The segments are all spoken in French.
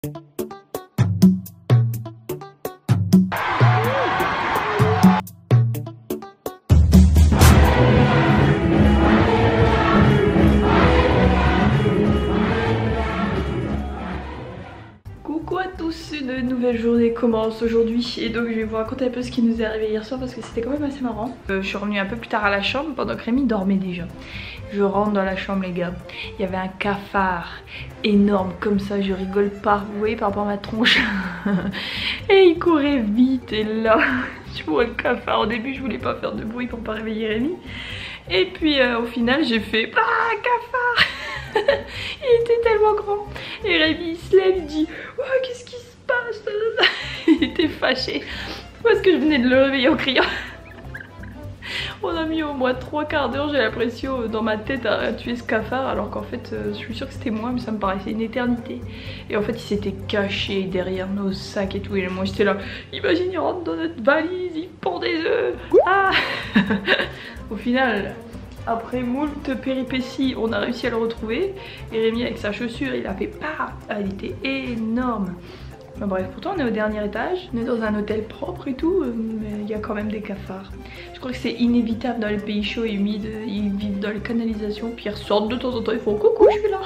Coucou à tous, une nouvelle journée commence aujourd'hui et donc je vais vous raconter un peu ce qui nous est arrivé hier soir parce que c'était quand même assez marrant. Je suis revenue un peu plus tard à la chambre pendant que Rémi dormait déjà. Je rentre dans la chambre les gars, il y avait un cafard énorme comme ça, je rigole pas, vous voyez par rapport à ma tronche. Et il courait vite et là, je vois le cafard, au début je voulais pas faire de bruit pour pas réveiller Rémi. Et puis au final j'ai fait ah cafard. Il était tellement grand. Et Rémi il se lève, il dit oh, qu'est-ce qui se passe? Il était fâché parce que je venais de le réveiller en criant. On a mis au moins 3/4 d'heure, j'ai l'impression, dans ma tête à tuer ce cafard, alors qu'en fait je suis sûre que c'était moi, mais ça me paraissait une éternité. Et en fait il s'était caché derrière nos sacs et tout, et moi j'étais là, imagine il rentre dans notre valise, il pond des œufs. Ah. Au final, après moult péripéties, on a réussi à le retrouver. Et Rémi avec sa chaussure, il a fait pas. Il était énorme. Enfin, bref, pourtant on est au dernier étage, on est dans un hôtel propre et tout, mais il y a quand même des cafards. Je crois que c'est inévitable dans les pays chauds et humides, ils vivent dans les canalisations, puis ils ressortent de temps en temps, ils font coucou je suis là.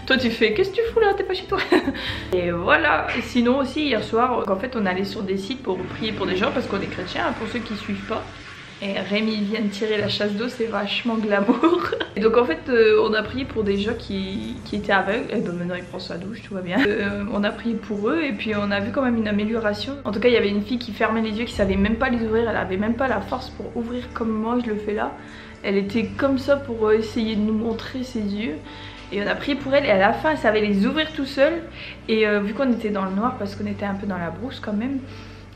Toi tu fais qu'est-ce que tu fous là, t'es pas chez toi. Et voilà, et sinon aussi hier soir, en fait on allait sur des sites pour prier pour des gens parce qu'on est chrétiens, pour ceux qui suivent pas. Et Rémi vient de tirer la chasse d'eau, c'est vachement glamour. Et donc en fait on a prié pour des gens qui étaient aveugles. Et ben maintenant il prend sa douche, tout va bien. On a prié pour eux et puis on a vu quand même une amélioration. En tout cas il y avait une fille qui fermait les yeux, qui savait même pas les ouvrir. Elle avait même pas la force pour ouvrir comme moi je le fais là. Elle était comme ça pour essayer de nous montrer ses yeux. Et on a prié pour elle et à la fin elle savait les ouvrir tout seul. Et vu qu'on était dans le noir parce qu'on était un peu dans la brousse quand même,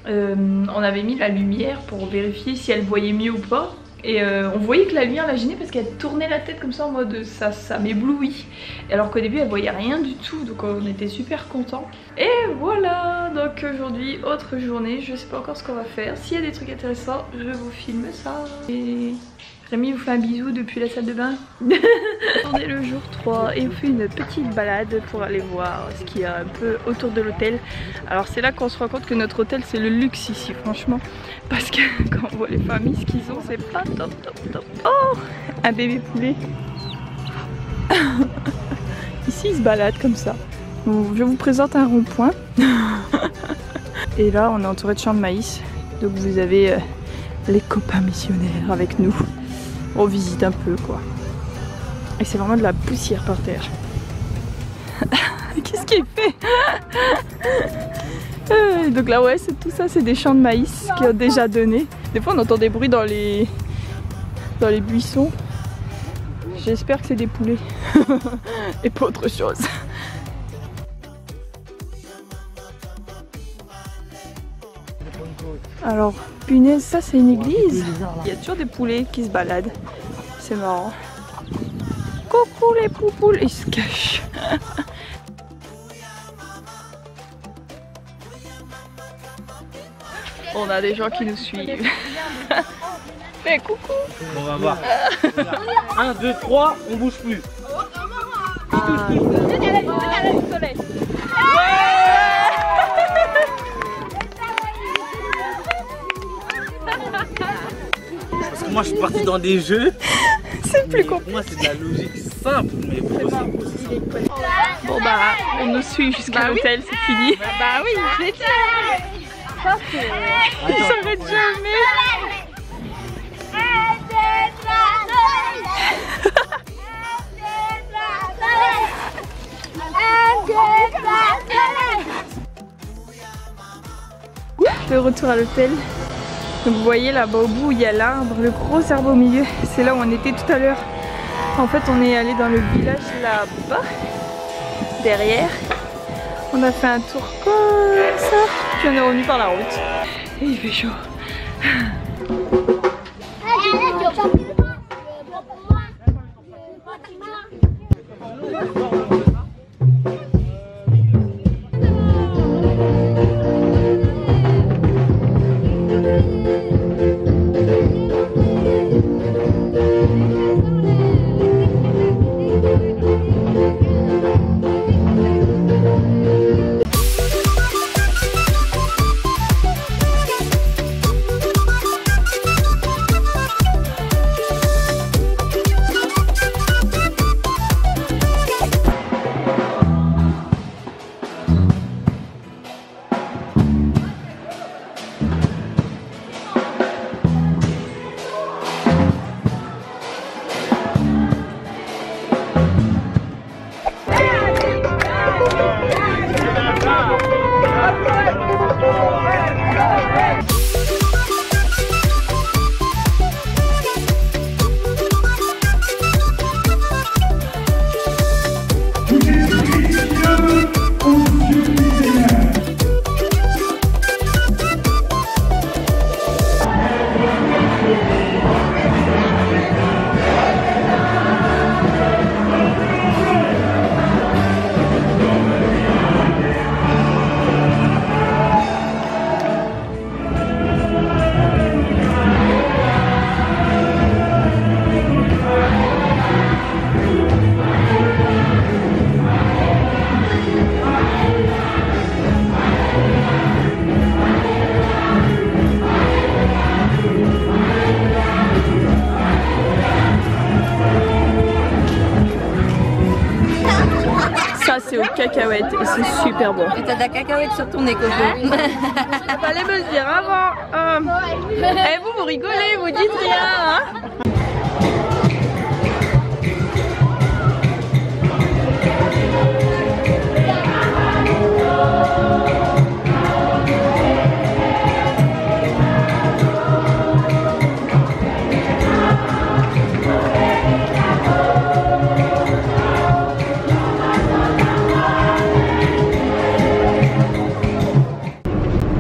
on avait mis la lumière pour vérifier si elle voyait mieux ou pas. Et on voyait que la lumière la gênait parce qu'elle tournait la tête comme ça en mode ça m'éblouit. Alors qu'au début elle voyait rien du tout, donc on était super contents. Et voilà, donc aujourd'hui autre journée, je sais pas encore ce qu'on va faire. S'il y a des trucs intéressants, je vous filme ça. Et Rémi vous fait un bisou depuis la salle de bain. On est le jour 3 et on fait une petite balade pour aller voir ce qu'il y a un peu autour de l'hôtel. Alors c'est là qu'on se rend compte que notre hôtel c'est le luxe ici franchement. Parce que quand on voit les familles ce qu'ils ont, c'est pas top top top. Oh, un bébé poulet. Ici il se balade comme ça. Bon, je vous présente un rond-point. Et là on est entouré de champs de maïs. Donc vous avez les copains missionnaires avec nous. On visite un peu quoi. Et c'est vraiment de la poussière par terre. Qu'est-ce qu'il fait? Donc là ouais, tout ça c'est des champs de maïs qui ont déjà donné. Des fois on entend des bruits dans les buissons. J'espère que c'est des poulets. Et pas autre chose. Alors, punaise, ça c'est une église. Il y a toujours des poulets qui se baladent. C'est marrant. Coucou les poupoules, ils se cachent. On a des gens qui nous suivent. Mais coucou. On va voir. 1, 2, 3, on bouge plus. Parce que moi je suis parti dans des jeux. C'est plus compliqué. Pour moi c'est de la logique simple, mais pour eux c'est impossible. Bon bah on nous suit jusqu'à l'hôtel, c'est fini. Bah oui, je l'ai dit. Ils s'arrêtent jamais. De retour à l'hôtel. Donc vous voyez là-bas au bout il y a l'arbre, le gros arbre au milieu. C'est là où on était tout à l'heure. En fait on est allé dans le village là-bas. Derrière. On a fait un tour comme ça. Puis on est revenu par la route. Et il fait chaud. cacahuètes et c'est super bon. Et t'as de la cacahuète sur ton nez, Coco. Fallait me le dire avant. Eh, vous rigolez, vous dites rien, hein.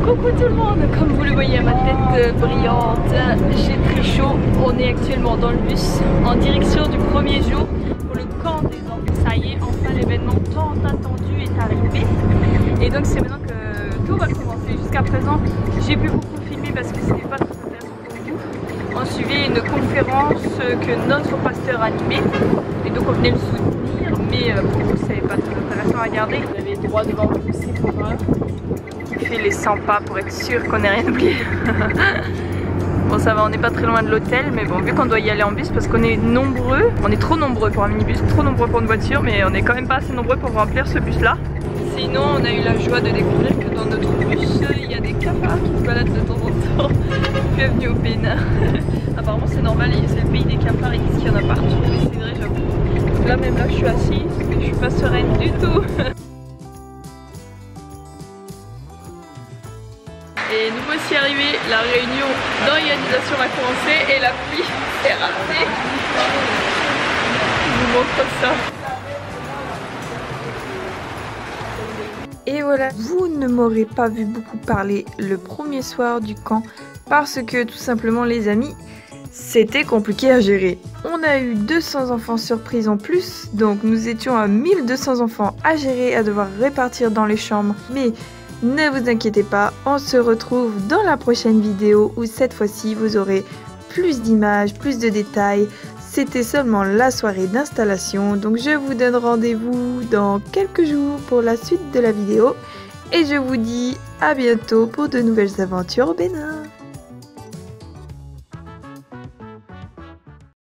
Coucou tout le monde, comme vous le voyez à ma tête brillante, j'ai très chaud. On est actuellement dans le bus en direction du premier jour pour le camp des enfants. Ça y est, enfin l'événement tant attendu est arrivé. Et donc c'est maintenant que tout va commencer. Jusqu'à présent, j'ai pu beaucoup filmer parce que ce n'est pas très intéressant pour vous. On suivait une conférence que notre pasteur animait et donc on venait le soutenir, mais pour vous ce n'est pas très intéressant à regarder. Vous avez le droit devant vous, c'est pour moi. On fait les 100 pas pour être sûr qu'on n'ait rien oublié. Bon ça va, on n'est pas très loin de l'hôtel, mais bon vu qu'on doit y aller en bus parce qu'on est nombreux, on est trop nombreux pour un minibus, trop nombreux pour une voiture, mais on est quand même pas assez nombreux pour remplir ce bus là. Sinon on a eu la joie de découvrir que dans notre bus il y a des cafards qui se baladent de temps en temps. Bienvenue au Bénin. Apparemment c'est normal, c'est le pays des cafards et qu'il y en a partout, mais c'est vrai j'avoue. Là même là je suis assise, mais je suis pas sereine du tout. Et nous voici arrivés, la réunion d'organisation a commencé et la pluie est ratée. Je vous montre ça. Et voilà, vous ne m'aurez pas vu beaucoup parler le premier soir du camp parce que tout simplement les amis, c'était compliqué à gérer. On a eu 200 enfants surprises en plus, donc nous étions à 1200 enfants à gérer, à devoir répartir dans les chambres. Mais ne vous inquiétez pas, on se retrouve dans la prochaine vidéo où cette fois-ci vous aurez plus d'images, plus de détails. C'était seulement la soirée d'installation, donc je vous donne rendez-vous dans quelques jours pour la suite de la vidéo. Et je vous dis à bientôt pour de nouvelles aventures au Bénin.